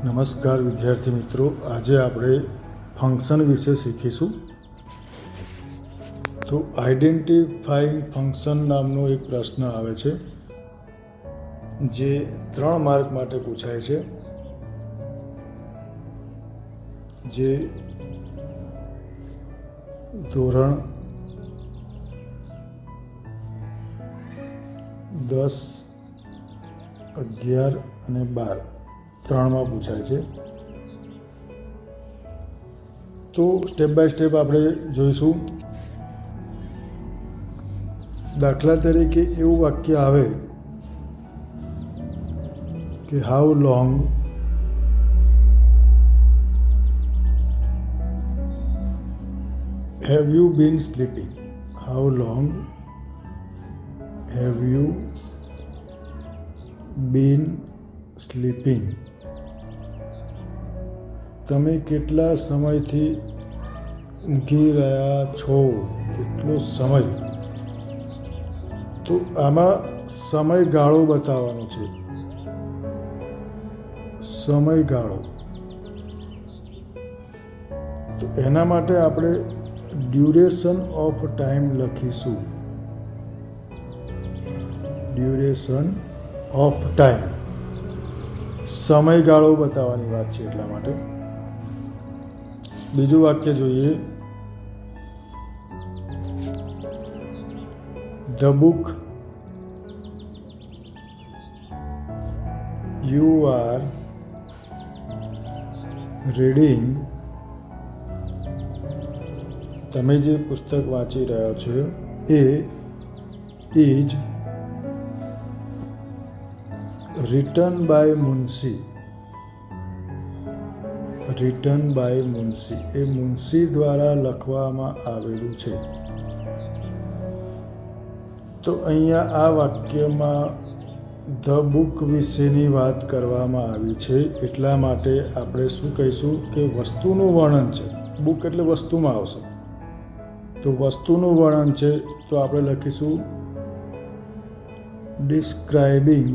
નમસ્કાર વિદ્યાર્થી મિત્રો, આજે આપણે ફંક્શન વિશે શીખીશું. તો આઈડેન્ટિફાઈંગ ફંક્શન નામનો એક પ્રશ્ન આવે છે જે 3 માર્ક માટે પૂછાય છે, જે ધોરણ 10, 11 અને 12 ત્રણમાં પૂછાય છે. તો સ્ટેપ બાય સ્ટેપ આપણે જોઈશું. દાખલા તરીકે એવું વાક્ય આવે કે how long have you bin sleeping. How long have you bin sleeping. તમે કેટલા સમયથી ઊંઘી રહ્યા છો? કેટલો સમય? તો આમાં સમયગાળો બતાવવાનો છે. સમયગાળો. તો એના માટે આપણે ડ્યુરેશન ઓફ ટાઈમ લખીશું. Duration of time. સમયગાળો બતાવવાની વાત છે એટલા માટે. બીજું વાક્ય જોઈએ. The book you are reading. તમે જે પુસ્તક વાંચી રહ્યા છો એ is written by Munshi. Written by Munshi. એ મુનશી દ્વારા લખવામાં આવેલું છે. તો અહીંયા આ વાક્યમાં ધ બુક વિશેની વાત કરવામાં આવી છે, એટલા માટે આપણે શું કહીશું કે વસ્તુનું વર્ણન છે. બુક એટલે વસ્તુમાં આવશે. તો વસ્તુનું વર્ણન છે, તો આપણે લખીશું ડિસ્ક્રાઇબિંગ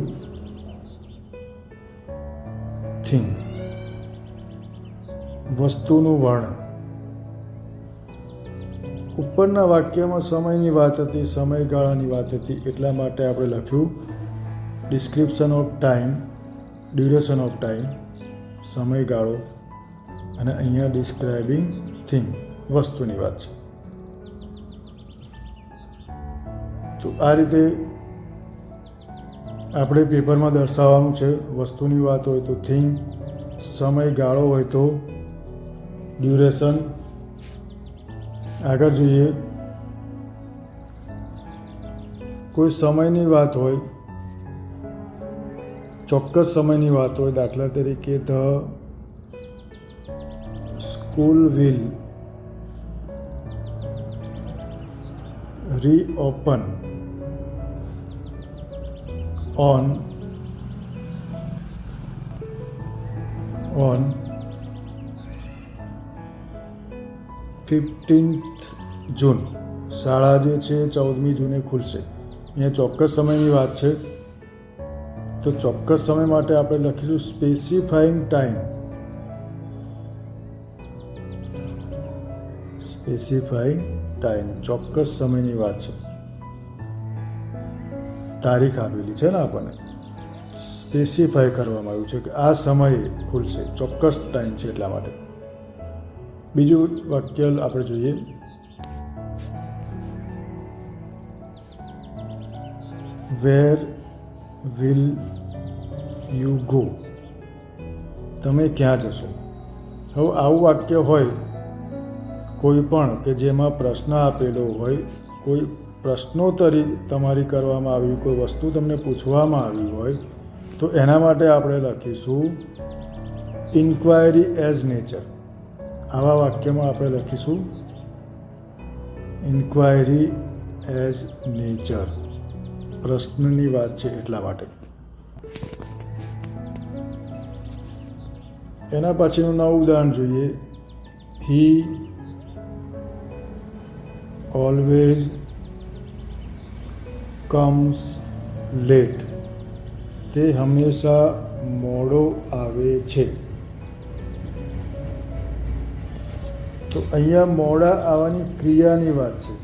થિંગ. વસ્તુનું વર્ણન. ઉપરના વાક્યમાં સમયની વાત હતી, સમયગાળાની વાત હતી, એટલા માટે આપણે લખ્યું description of time, duration of time, સમયગાળો, અને અહીંયા ડિસ્ક્રાઇબિંગ થિંગ, વસ્તુની વાત છે. તો આ રીતે આપણે પેપરમાં દર્શાવવાનું છે. વસ્તુની વાત હોય તો થિંગ, સમયગાળો હોય તો ડ્યુરેશન. આગળ જોઈએ. કોઈ સમયની વાત હોય, ચોક્કસ સમયની વાત હોય, દાખલા તરીકે the school will reopen on 15th જૂન. શાળા જે છે 14મી જૂને ખુલશે. અહીંયા ચોક્કસ સમયની વાત છે, તો ચોક્કસ સમય માટે આપણે લખીશું સ્પેસિફાઈંગ ટાઈમ. Specifying time. ચોક્કસ સમયની વાત છે. તારીખ આપેલી છે ને આપણને, સ્પેસિફાય કરવામાં આવ્યું છે કે આ સમયે ખુલશે, ચોક્કસ ટાઈમ છે એટલા માટે. બીજું વાક્ય આપણે જોઈએ. Where will you go. તમે ક્યાં જશો? હવે આવું વાક્ય હોય કોઈ પણ કે જેમાં પ્રશ્ન આપેલો હોય, કોઈ પ્રશ્નોત્તરી તમારી કરવામાં આવી, કોઈ વસ્તુ તમને પૂછવામાં આવી હોય, તો એના માટે આપણે લખીશું ઇન્ક્વાયરી એઝ નેચર. આવા વાક્યમાં આપણે લખીશું ઇન્ક્વાયરી એઝ નેચર. પ્રશ્નની વાત છે એટલા માટે. એના પછીનું નવું ઉદાહરણ જોઈએ. He always comes late. તે હંમેશા મોડો આવે છે. તો અહીંયા મોડા આવવાની ક્રિયાની વાત છે,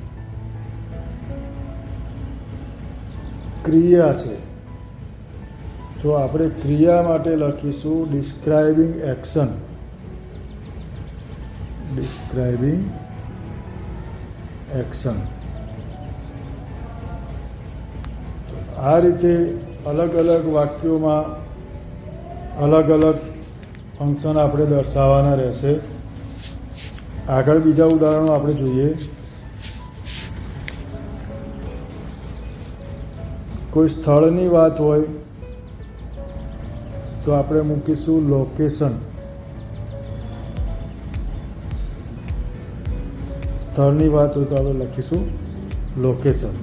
ક્રિયા છે. તો આપણે ક્રિયા માટે લખીશું ડિસ્ક્રાઇબિંગ એક્શન, ડિસ્ક્રાઇબિંગ એક્શન. આ રીતે અલગ અલગ વાક્યોમાં અલગ અલગ ફંક્શન આપણે દર્શાવવાના રહેશે. આગળ બીજા ઉદાહરણો આપણે જોઈએ. કોઈ સ્થળની વાત હોય તો આપણે મૂકીશું લોકેશન. સ્થળની વાત હોય તો આપણે લખીશું લોકેશન.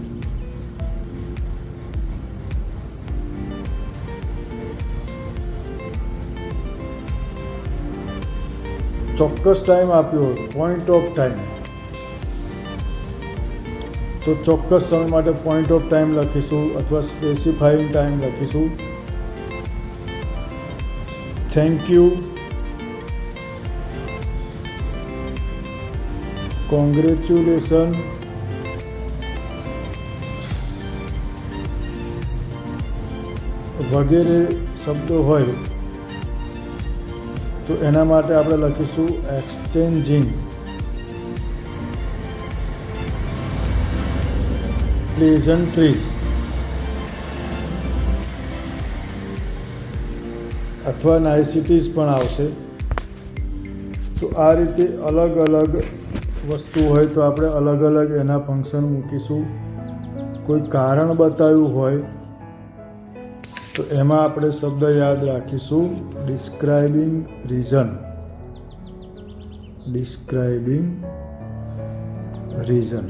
ચોક્કસ ટાઈમ આપ્યો હોય, પોઈન્ટ ઓફ ટાઈમ, તો ચોક્કસ સમય માટે પોઈન્ટ ઓફ ટાઈમ લખીશું અથવા સ્પેસિફાઈંગ ટાઈમ લખીશું. થેન્ક યુ, કોંગ્રેચ્યુલેશન, વગેરે શબ્દો હોય તો એના માટે આપણે લખીશું એક્સચેન્જિંગ, પ્લેઝન્ટ્રીઝ અથવા નાઇસિટીઝ પણ આવશે. તો આ રીતે અલગ અલગ વસ્તુ હોય તો આપણે અલગ અલગ એના ફંક્શન મૂકીશું. કોઈ કારણ બતાવ્યું હોય તો એમાં આપણે શબ્દ યાદ રાખીશું ડિસ્ક્રાઇબિંગ રીઝન, ડિસ્ક્રાઇબિંગ રીઝન,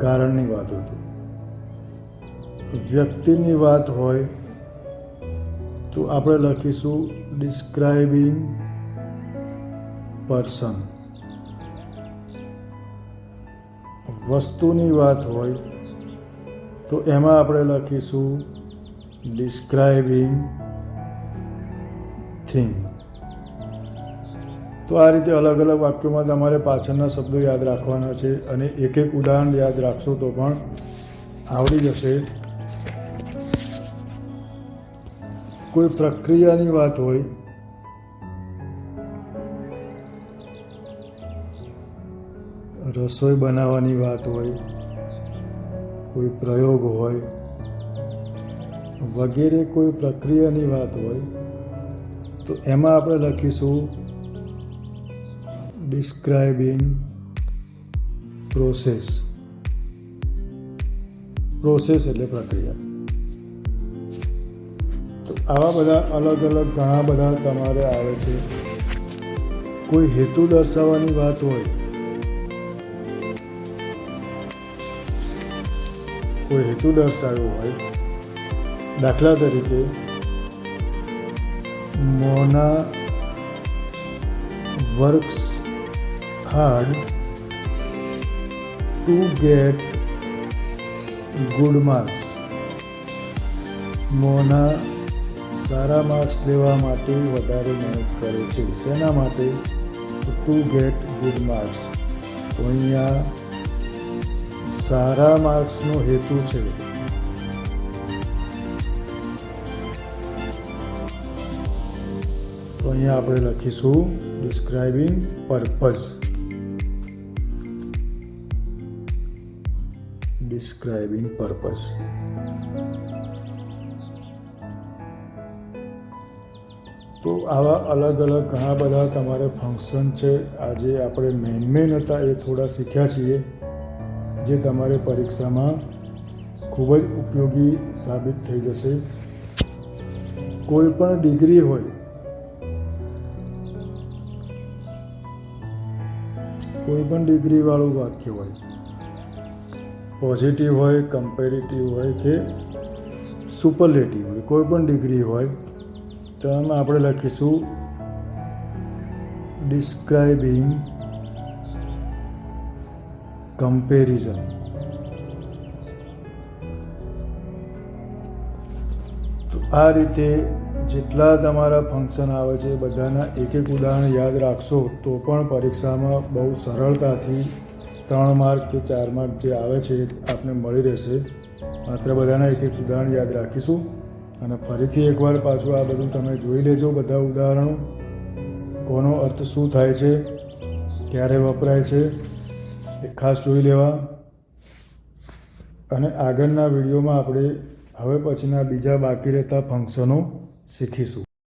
કારણની વાત હતી. વ્યક્તિની વાત હોય તો આપણે લખીશું ડિસ્ક્રાઇબિંગ પર્સન. વસ્તુની વાત હોય તો એમાં આપણે લખીશું ડિસ્ક્રાઇબિંગ થિંગ. તો આ રીતે અલગ અલગ વાક્યોમાં તમારે પાછળના શબ્દો યાદ રાખવાના છે અને એક એક ઉદાહરણ યાદ રાખશો તો પણ આવડી જશે. કોઈ પ્રક્રિયાની વાત હોય રસોઈ બનાવવાની વાત હોય, કોઈ પ્રયોગ હોય વગેરે કોઈ પ્રક્રિયાની વાત હોય તો એમાં આપણે લખીશું ડિસ્ક્રાઇબિંગ પ્રોસેસ. પ્રોસેસ એટલે પ્રક્રિયા. તો આવા બધા અલગ અલગ ઘણા બધા તમારે આવે છે. કોઈ હેતુ દર્શાવવાની વાત હોય, કોઈ હેતુ દર્શાવ્યો હોય, દાખલા તરીકે Mona works hard to get good marks. Mona સારા માર્ક્સ લેવા માટે વધારે મહેનત કરે છે. શેના માટે? To get good marks. તો અહીંયા સારા માર્ક્સનો હેતુ છે તો અહીંયા આપણે લખીશું ડિસ્ક્રાઇબિંગ પર્પઝ, ડિસ્ક્રાઇબિંગ પર્પઝ. તો આવા અલગ અલગ ઘણા બધા તમારે ફંક્શન છે. આજે આપણે મેન હતા એ થોડા શીખ્યા છીએ જે તમારે પરીક્ષામાં ખૂબ જ ઉપયોગી સાબિત થઈ જશે. કોઈ પણ ડિગ્રી હોય, કોઈ પણ ડિગ્રીવાળું વાક્ય હોય, પોઝિટિવ હોય, કમ્પેરેટિવ હોય કે સુપરલેટિવ હોય, કોઈ પણ ડિગ્રી હોય તો એમાં આપણે લખીશું ડિસ્ક્રાઇબિંગ કમ્પેરિઝન. તો આ રીતે જેટલા તમારા ફંક્શન આવે છે એ બધાના એક એક ઉદાહરણ યાદ રાખશો તો પણ પરીક્ષામાં બહુ સરળતાથી 3 માર્ક કે 4 માર્ક જે આવે છે એ આપને મળી રહેશે. માત્ર બધાના એક એક ઉદાહરણ યાદ રાખીશું અને ફરીથી એકવાર પાછું આ બધું તમે જોઈ લેજો. બધા ઉદાહરણો, કોનો અર્થ શું થાય છે, ક્યારે વપરાય છે એ ખાસ જોઈ લેવા. અને આગળના વિડીયોમાં આપણે હવે પછીના બીજા બાકી રહેતા ફંક્શનો શીખીશું.